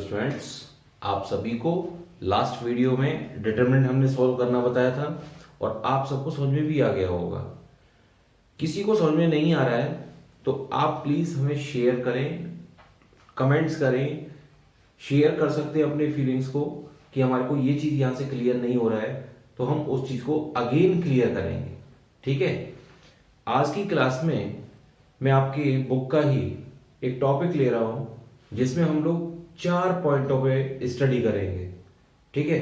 Students, आप सभी को लास्ट वीडियो में डिटरमिनेंट हमने सॉल्व करना बताया था और आप सबको समझ में भी आ गया होगा। किसी को समझ में नहीं आ रहा है तो आप प्लीज हमें शेयर करें, कमेंट्स करें, शेयर कर सकते हैं अपने फीलिंग्स को कि हमारे को ये चीज यहां से क्लियर नहीं हो रहा है, तो हम उस चीज को अगेन क्लियर करेंगे। ठीक है, आज की क्लास में मैं आपकी बुक का ही एक टॉपिक ले रहा हूं जिसमें हम लोग 4 पॉइंटों पे स्टडी करेंगे। ठीक है,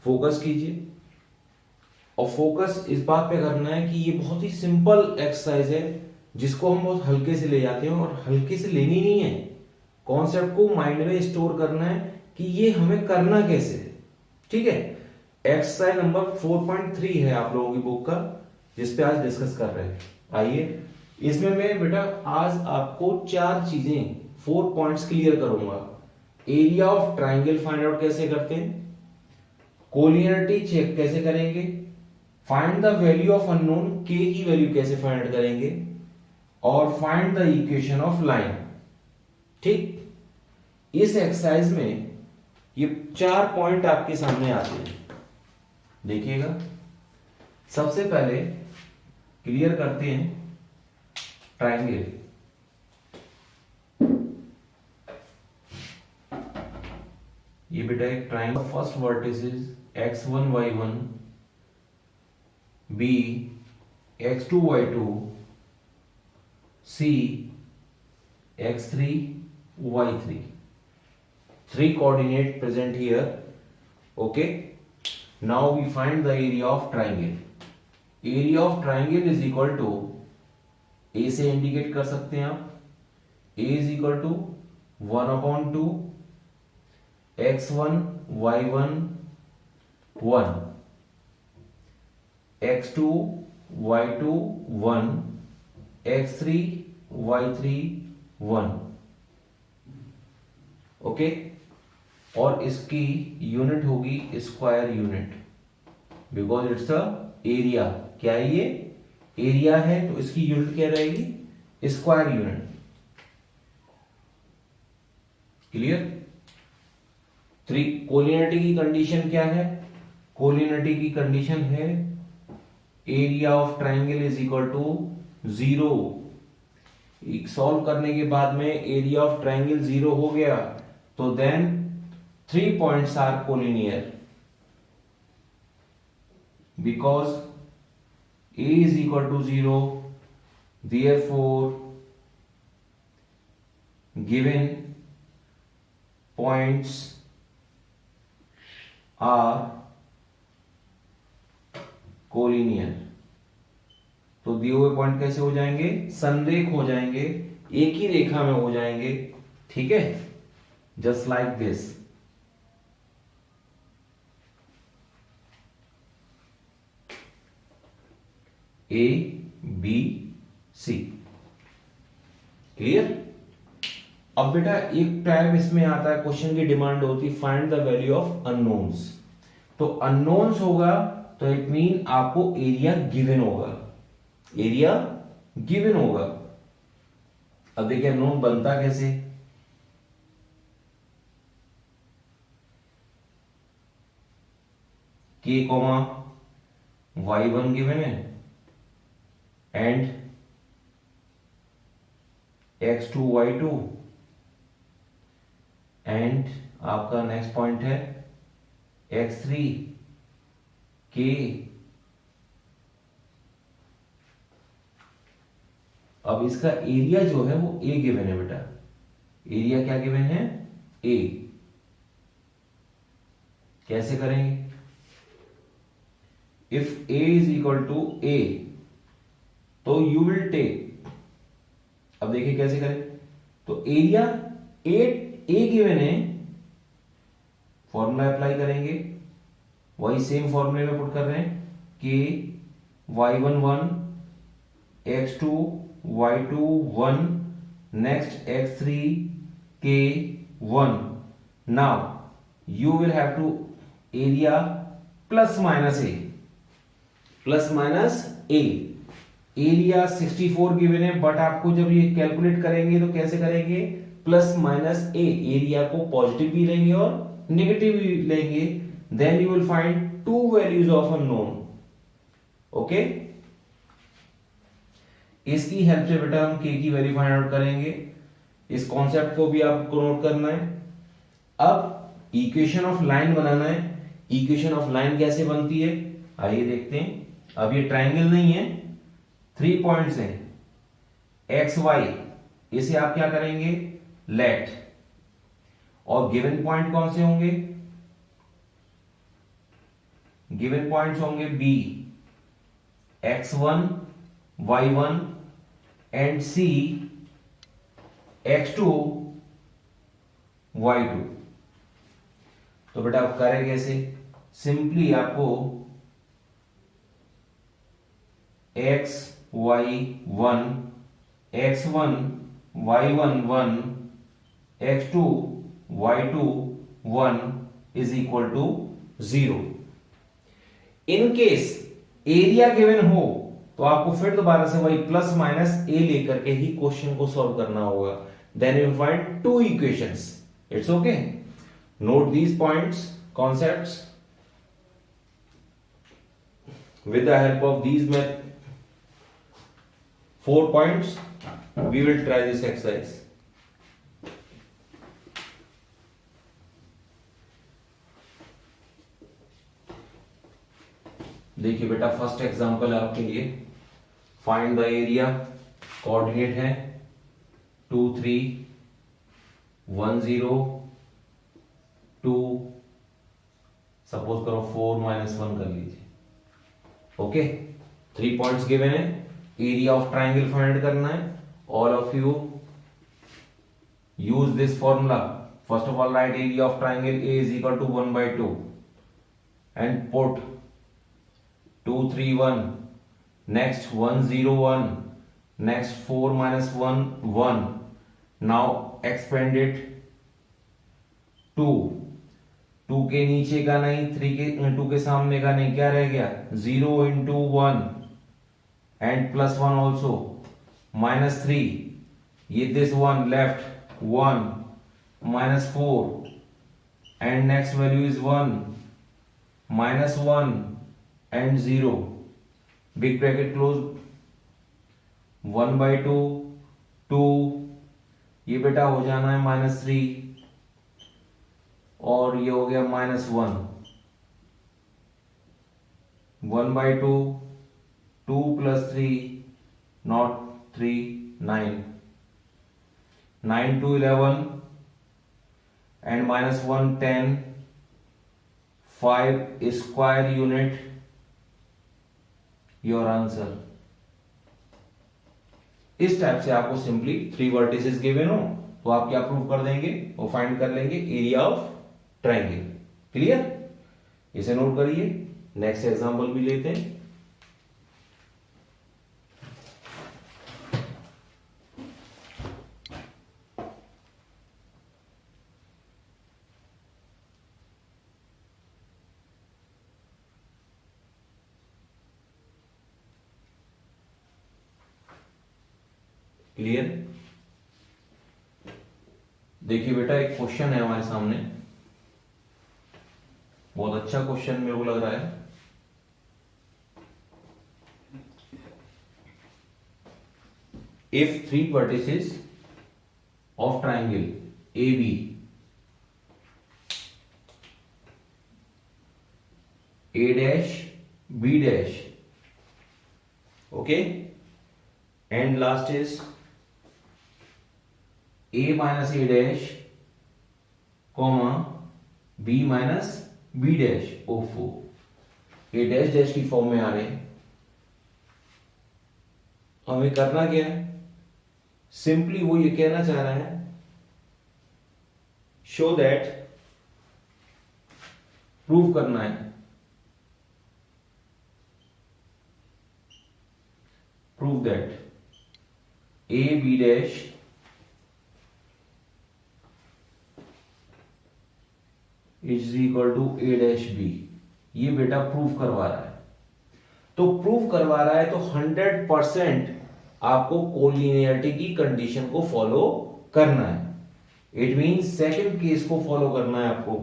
फोकस कीजिए और फोकस इस बात पे करना है कि ये बहुत ही सिंपल एक्सरसाइज है जिसको हम बहुत हल्के से ले जाते हैं और हल्के से लेनी नहीं है। कॉन्सेप्ट को माइंड में स्टोर करना है कि ये हमें करना कैसे है। ठीक है, एक्सरसाइज नंबर 4.3 है आप लोगों की बुक का, जिसपे आज डिस्कस कर रहे हैं। आइए, इसमें मैं बेटा आज आपको 4 चीजें 4 पॉइंट्स क्लियर करूंगा। Area of triangle find out कैसे करते हैं, कोलिनियरिटी चेक कैसे करेंगे, find the value of unknown के की वैल्यू कैसे फाइंड आउट करेंगे और find the equation of line. ठीक, इस एक्सरसाइज में ये 4 पॉइंट आपके सामने आते हैं, देखिएगा। सबसे पहले क्लियर करते हैं ट्राइंगल। ये बेटा एक triangle, first vertices x1 y1, b x2 y2, c x3 y3, 3 coordinate present here. Okay, now we find the area of triangle. Area of triangle is equal to, a से indicate कर सकते हैं आप, a is equal to 1/2 x1 y1 1, x2 y2 1, x3 y3 1। Okay, और इसकी unit होगी square unit, because it's a area. क्या है ये? एरिया है, तो इसकी यूनिट क्या रहेगी? Square unit. क्लियर? 3 कोलिनियरिटी की कंडीशन क्या है? कोलिनियरिटी की कंडीशन है area of triangle is equal to 0। Solve करने के बाद में एरिया ऑफ ट्राइंगल 0 हो गया तो then 3 points are collinear because a is equal to 0, therefore given points are collinear। तो दिए हुए पॉइंट कैसे हो जाएंगे? संरेख हो जाएंगे, एक ही रेखा में हो जाएंगे। ठीक है, just like this. A B C. Clear? अब बेटा एक टाइप इसमें आता है, क्वेश्चन की डिमांड होती है find the value of unknowns. तो अननोन्स होगा तो इट मीन आपको एरिया गिवन होगा, एरिया गिवन होगा। अब देखिए अननोन बनता कैसे? k, y1 गिवन है एंड x2 y2 एंड आपका नेक्स्ट पॉइंट है x3 k। अब इसका एरिया जो है वो a गिवन है बेटा। एरिया क्या गिवन है? a। कैसे करेंगे? If a is equal to a तो यू विल टेक, अब देखिए कैसे करें। तो एरिया ए गिवन है, फॉर्मूला अप्लाई करेंगे, वही सेम फॉर्मूले में पुट कर रहे हैं कि y1 1, x2 y2 1, next x3 k 1। Now you will have to area plus minus A, plus minus A. Area 64 given है, बट आपको जब ये कैलकुलेट करेंगे तो कैसे करेंगे, प्लस माइनस ए, एरिया को पॉजिटिव भी लेंगे और नेगेटिव भी लेंगे, then you will find two values of unknown. Okay, इसकी हेल्प से बेटा हम के की वैल्यू फाइंड आउट करेंगे। इस कॉन्सेप्ट को भी आपको नोट करना है। अब इक्वेशन ऑफ लाइन बनाना है। इक्वेशन ऑफ लाइन कैसे बनती है, आइए देखते हैं। अब ये ट्रायंगल नहीं है, 3 पॉइंट्स हैं एक्स वाई, इसे आप क्या करेंगे, लेट, और गिवन पॉइंट कौन से होंगे, गिवन पॉइंट्स होंगे B, x1 y1 and C x2 y2। तो बेटा आप करें कैसे, सिंपली आपको x1 x1 y1 1 x2 y2 1 is equal to 0। In case area given हो तो आपको फिर दोबारा से वही प्लस माइनस ए लेकर के ही क्वेश्चन को सॉल्व करना होगा। Then you find two equations. It's okay, note these points, concepts. with the help of these 4 points we will try this exercise। देखिए बेटा, फर्स्ट एग्जांपल है आपके लिए, फाइंड द एरिया। कोऑर्डिनेट है 2 3 1 0 2, सपोज करो 4 - 1 कर लीजिए। ओके, 3 पॉइंट्स गिवन है, एरिया ऑफ ट्राइंगल फाइंड करना है। All of you use this formula. First of all write area of triangle A is equal to 1/2 and put 2 3 1, next 1 0 1, next 4 - 1 1, now expand it 2 के नीचे का नहीं, 2 के सामने का नहीं, क्या रह गया, 0 × 1 एंड प्लस 1 ऑल्सो, -3, ये this 1 left 1 -4 and next value is 1 -1 and 0, big bracket close, 1/2 2, ये बेटा हो जाना है -3 और ये हो गया -1, 1/2 2 + 3 not 3 9, 9 to 11 and -1 10, 5 square unit, your answer. इस टाइप से आपको सिंपली 3 वर्टिसेस गिवन हो तो आप क्या प्रूव कर देंगे, वो फाइंड कर लेंगे एरिया ऑफ ट्रायंगल। क्लियर, इसे नोट करिए। नेक्स्ट एग्जांपल भी लेते हैं। क्लियर, देखिए बेटा, एक क्वेश्चन है हमारे सामने, बहुत अच्छा क्वेश्चन मेरे को लग रहा है। If 3 vertices of triangle AB A' B', okay, and last is A - A', comma B - B', ओफो, A डैश की फॉर्म में आ रहे हैं। हमें करना क्या है, सिंपली वो ये कहना चाह रहा है, शो दैट, प्रूव करना है, prove that A B' is equal to A' B। ये बेटा प्रूफ करवा रहा है। तो प्रूव करवा रहा है तो 100% आपको कोलिनियरिटी की कंडीशन को फॉलो करना है। इट मींस सेकंड केस को फॉलो करना है आपको।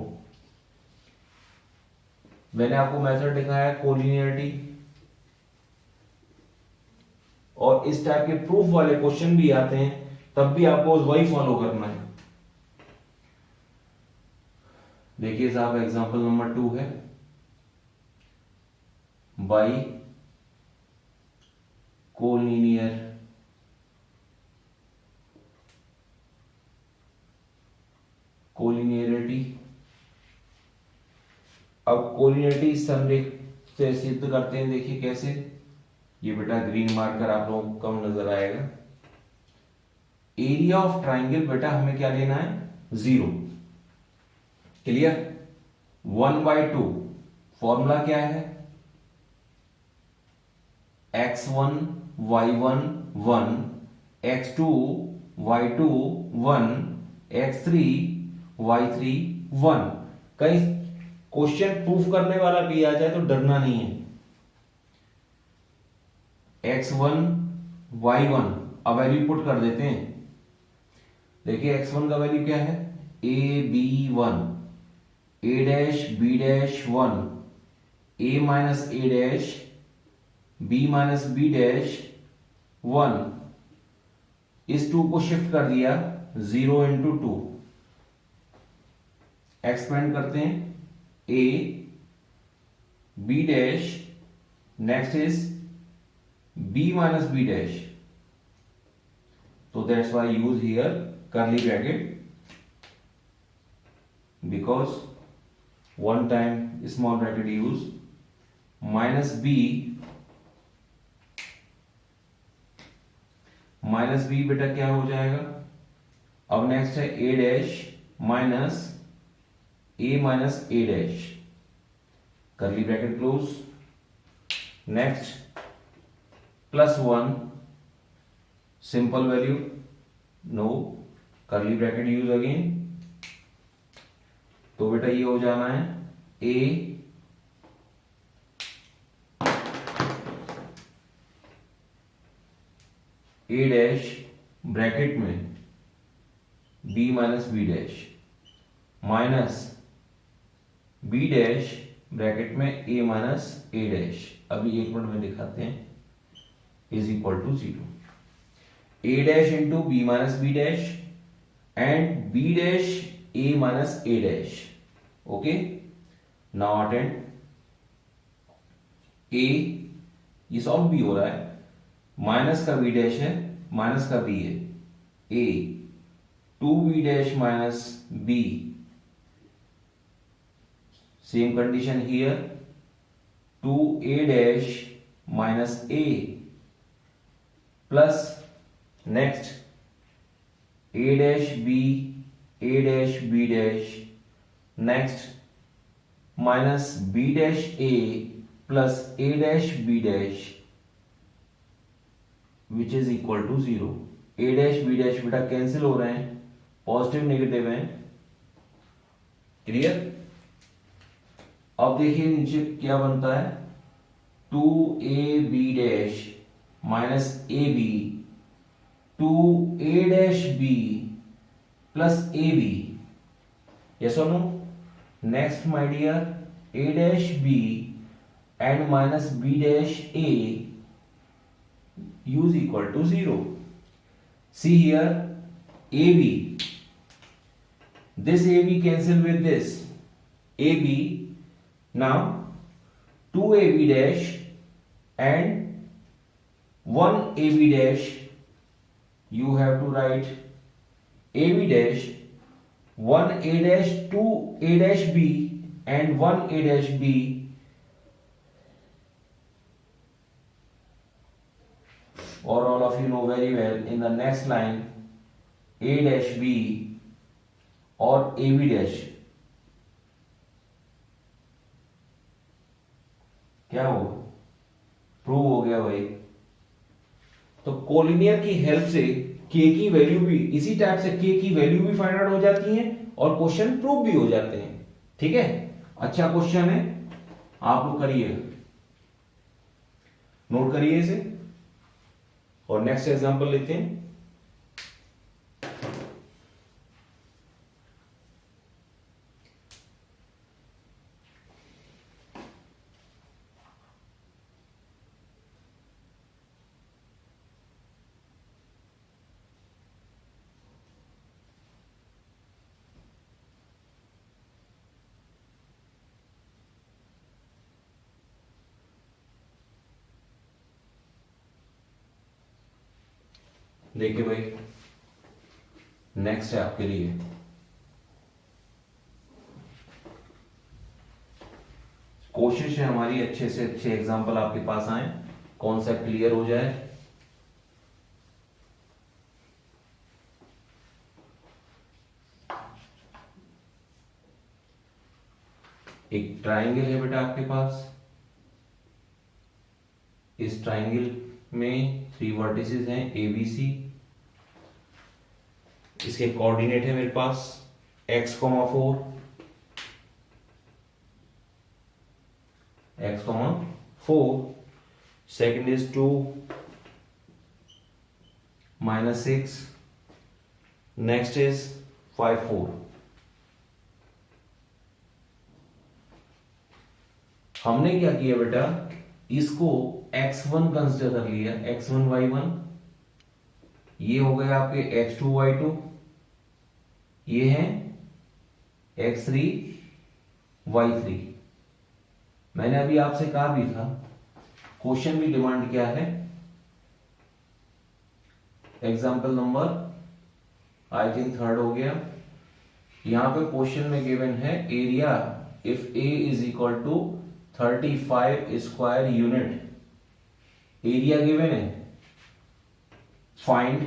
मैंने आपको मेथड दिखाया है कोलिनियरिटी, और इस टाइप के प्रूफ वाले क्वेश्चन भी आते हैं तब भी आपको वही फॉलो करना है। देखिए साहब एग्जांपल नंबर 2 है, बाई कोलिनियर कोलिनियरिटी। अब कोलिनियरिटी संरेख से सिद्ध करते हैं, देखिए कैसे। ये बेटा ग्रीन मार्कर आप लोगों को कम नजर आएगा। एरिया ऑफ ट्राइंगल बेटा हमें क्या लेना है, 0। क्लियर। 1/2 फॉर्मूला क्या है, x1 y1 1, x2 y2 1, x3 y3 1। कहीं क्वेश्चन प्रूफ करने वाला भी आ जाए तो डरना नहीं है। x1 y1 अब वैल्यू पुट कर देते हैं। देखिए x1 का वैल्यू क्या है, a b1, a dash b dash 1, a minus a dash b minus b dash 1। इस 2 को शिफ्ट कर दिया 0 इंटू 2। एक्सपेंड करते हैं, a b dash, next is b minus b dash, so that's why I use here curly bracket, because one time small bracket use, minus b बेटा क्या हो जाएगा। अब नेक्स्ट है a dash minus a minus a dash, curly bracket close. Next +1 simple value, no curly bracket use again. तो बेटा ये हो जाना है a डैश ब्रैकेट में b minus b dash minus b dash bracket में a माइनस a डैश। अभी 1 minute में दिखाते हैं, is equal to 0. A dash into b minus b dash and b dash a minus a dash. Okay. Now attend. A ये solve भी हो रहा है, माइनस का b डैश है, माइनस का b है। A 2b dash minus b, same condition here, 2a dash minus a plus next a dash b dash, next minus b dash a plus a dash b dash which is equal to 0। a dash b dash बेटा cancel हो रहे हैं, positive negative हैं। Clear. अब देखिए नीचे क्या बनता है, 2ab dash minus A B, 2a dash B plus A B, yes or no. Next my dear, a dash B and minus b dash a use equal to 0। See here ab, this ab cancel with this ab, now 2ab dash and 1ab dash, you have to write ab dash 1a dash 2a dash b and 1a dash b, or all of you know very well in the next line a dash b or ab dash, क्या हो, prove हो गया भाई। तो collinear की help से k की value भी इसी टाइप से k की वैल्यू भी फाइंड आउट हो जाती है और क्वेश्चन प्रूव भी हो जाते हैं। ठीक है, अच्छा क्वेश्चन है, आप लोग करिए। नोट करिए इसे और नेक्स्ट एग्जांपल लेते हैं। देखिए भाई, नेक्स्ट है आपके लिए कोशिश है हमारी अच्छे से अच्छे एग्जांपल आपके पास आए, कॉन्सेप्ट क्लियर हो जाए। एक ट्राइंगल है बेटा आपके पास, इस ट्राइंगल में 3 वर्टिसेस हैं ABC। इसके कोऑर्डिनेट है मेरे पास x,4 x,4, second is 2 -6, next is 5 4। हमने क्या किया बेटा, इसको x1 कंसिडर कर लिया, x1 y1, ये हो गए आपके x2 y2, ये है x3 y3। मैंने अभी आपसे कहा भी था, क्वेश्चन भी डिमांड क्या है, example number I think 3rd हो गया। यहां पे क्वेश्चन में गिवन है area if a is equal to 35 square unit, area given है, फाइंड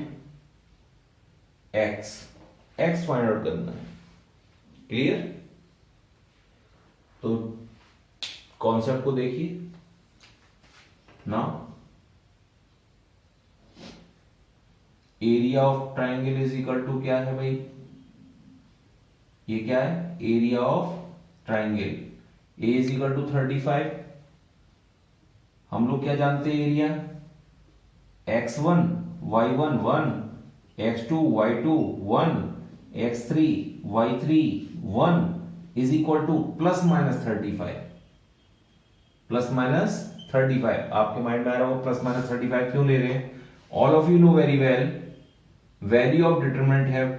x फाइंड आउट करना है। क्लियर? तो कॉन्सेप्ट को देखिए ना, area of triangle is equal to क्या है भाई, ये क्या है, area of triangle, a is equal to 35। हम लोग क्या जानते हैं, area x1 y1 1, x2 y2 1, x3 y3 1 is equal to ±35, ±35। आपके माइंड में आ रहा हो ±35 क्यों ले रहे हैं? All of you know very well, value of determinant have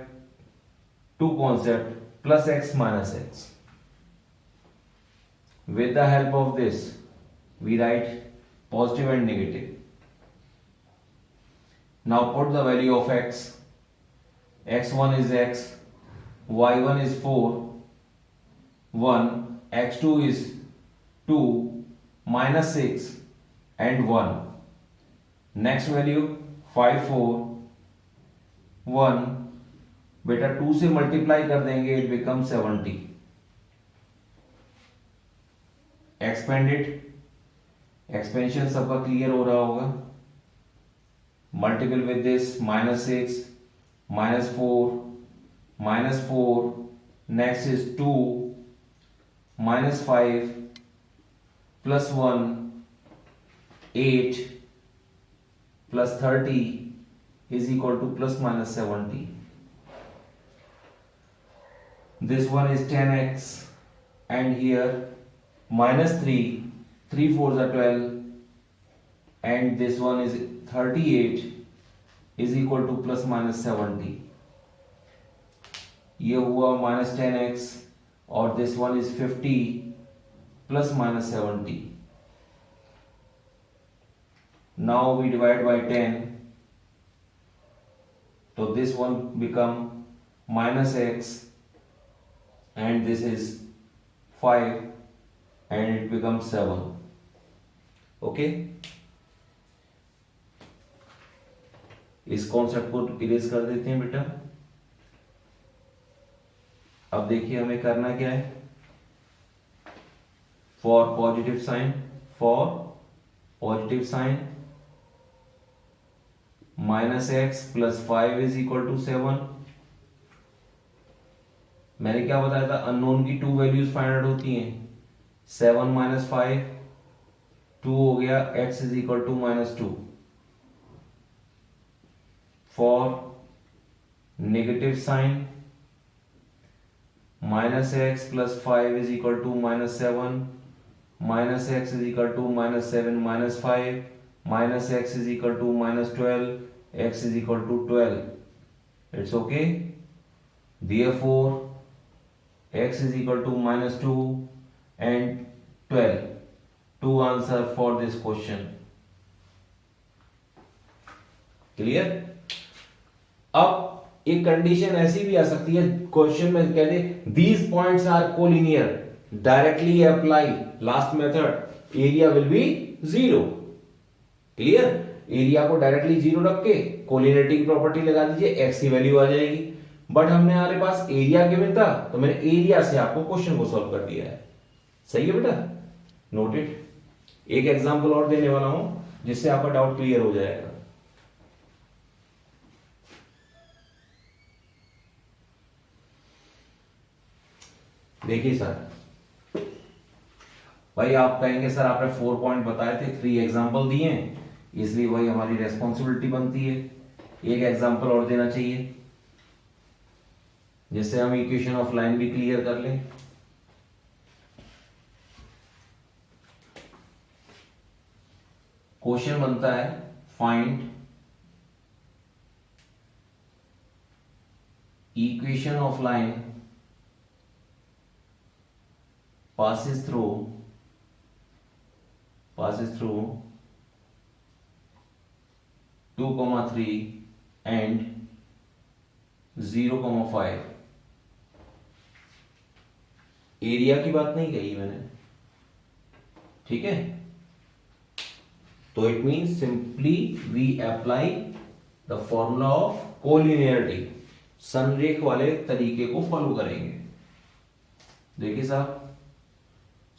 to concept, +x -x। With the help of this, we write positive and negative. Now put the value of x. x1 is x, y1 is 4, 1, x2 is 2, -6 and 1. Next value 5 4 1, बेटा 2 से multiply कर देंगे, it becomes 70। Expanded, expansion सबका clear हो रहा होगा। Multiple with this -6 -4 -4, next is 2 -5 +1 8 +30 is equal to ±70। This one is 10x and here -3, 3 4s are 12 and this one is 38 is equal to ±70। ये हुआ -10x और this one is 50 ±70। Now we divide by 10, so this one become -x and this is 5 and it becomes 7। Okay, इस concept को erase कर देते हैं बेटा। अब देखिए हमें करना क्या है, for positive sign -x + 5 is equal to 7। मैंने क्या बताया था, अननोन की 2 वैल्यूज फाइंड आउट होती हैं, 7 - 5 2 हो गया x is equal to -2 for negative sign -x plus 5 is equal to -7 -x is equal to -7 -5 -x is equal to -12 x is equal to 12. It's okay. Therefore x is equal to -2 and 12. Two answer for this question. Clear? अब एक condition ऐसी भी आ सकती है, question में कहते these points are collinear. Directly apply last method. Area will be 0. Clear? Area को directly 0 रख के कोलिनियरिटी की प्रॉपर्टी लगा दीजिए, एक्स की वैल्यू आ जाएगी। बट हमने हमारे पास एरिया गिवन था तो मैंने एरिया से आपको क्वेश्चन को सॉल्व कर दिया है। सही है बेटा, नोटेड। एक एग्जांपल और देने वाला हूं जिससे आपका डाउट क्लियर हो जाएगा। देखिए सर, भाई आप कहेंगे सर आपने 4 पॉइंट बताए थे, 3 एग्जांपल दिए हैं, इसलिए वही हमारी रेस्पॉन्सिबिलिटी बनती है, एक एग्जांपल और देना चाहिए जिससे हम इक्वेशन ऑफ लाइन भी क्लियर कर लें। क्वेश्चन बनता है find equation of line passes through 2, 3 and 0, 5। Area की बात नहीं कही मैंने, ठीक है। तो it means simply we apply the formula of collinearity, संरेख वाले तरीके को फॉलो करेंगे। देखिए साहब,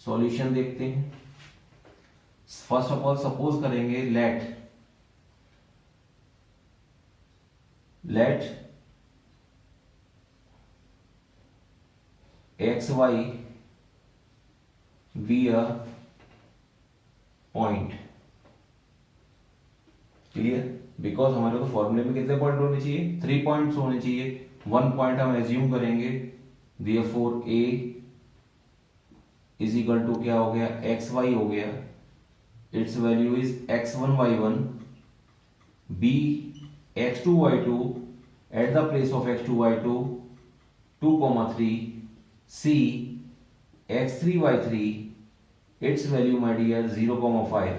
सॉल्यूशन देखते हैं। फर्स्ट ऑफ ऑल सपोज करेंगे let x y be a point. Clear? Because हमारे को फॉर्मूले में कितने पॉइंट होने चाहिए? 3 पॉइंट्स होने चाहिए। 1 पॉइंट हम एज्यूम करेंगे, therefore a is equal to क्या हो गया? एक्स वाई हो गया। Its value is x1 y1, b x2 y2 at the place of x2 y2 2, 3, c x3 y3, its value my dear 0, 5।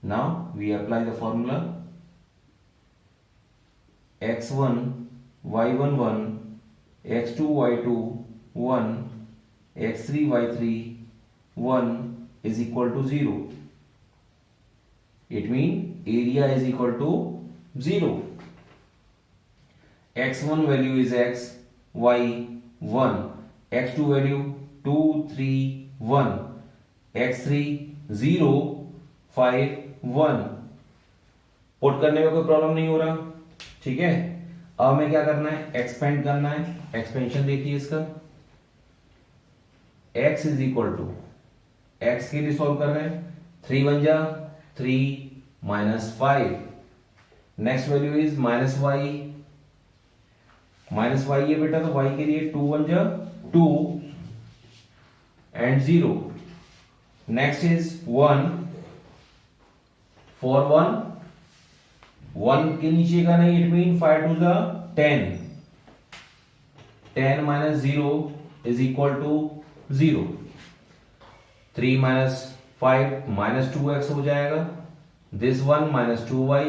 now we apply the formula x1 y1 1, x2 y2 1, x3 y3 1 is equal to 0। it means area is equal to 0। x1 value is x, y 1, x2 value 2, 3, 1, x3 0, 5, 1। Put करने में कोई problem नहीं हो रहा, ठीक है। अब हमें क्या करना है? एक्सपेंड करना है। एक्सपेंशन देखिए इसका, x is equal to, x के लिए सॉल्व कर रहे हैं, 3 1 जा 3 -5। नेक्स्ट वैल्यू इज -y है बेटा, तो y के लिए 2 1 जा 2 एंड 0। नेक्स्ट इज 1 फॉर 1 के नीचे का नहीं, इट मीन 5 2 जा 10, 10 - 0 is equal to 0। 3 - 5 -2x हो जाएगा, this one -2y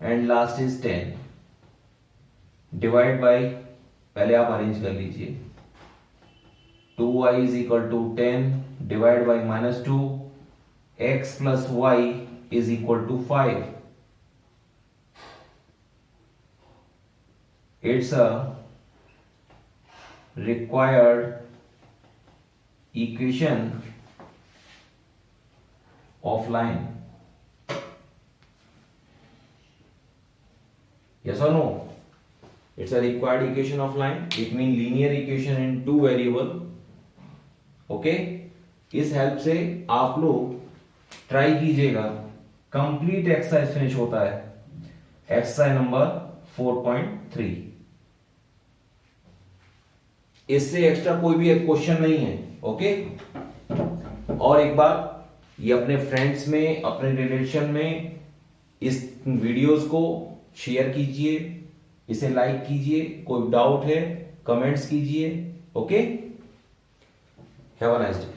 and last is 10। Divide by, पहले आप अरेंज कर लीजिए, 2y is equal to 10 divide by -2, x plus y is equal to 5। it's a required equation of line। yes or no? it's a required equation of line। it means linear equation in 2 variable okay, इस help से आप लोग try कीजिएगा। Complete exercise finish होता है exercise number 4.3। इससे extra कोई भी क्वेश्चन नहीं है। ओके, और एक बार ये अपने फ्रेंड्स में, अपने रिलेशन में इस वीडियोस को शेयर कीजिए, इसे लाइक कीजिए। कोई डाउट है कमेंट्स कीजिए। Okay, have a nice day.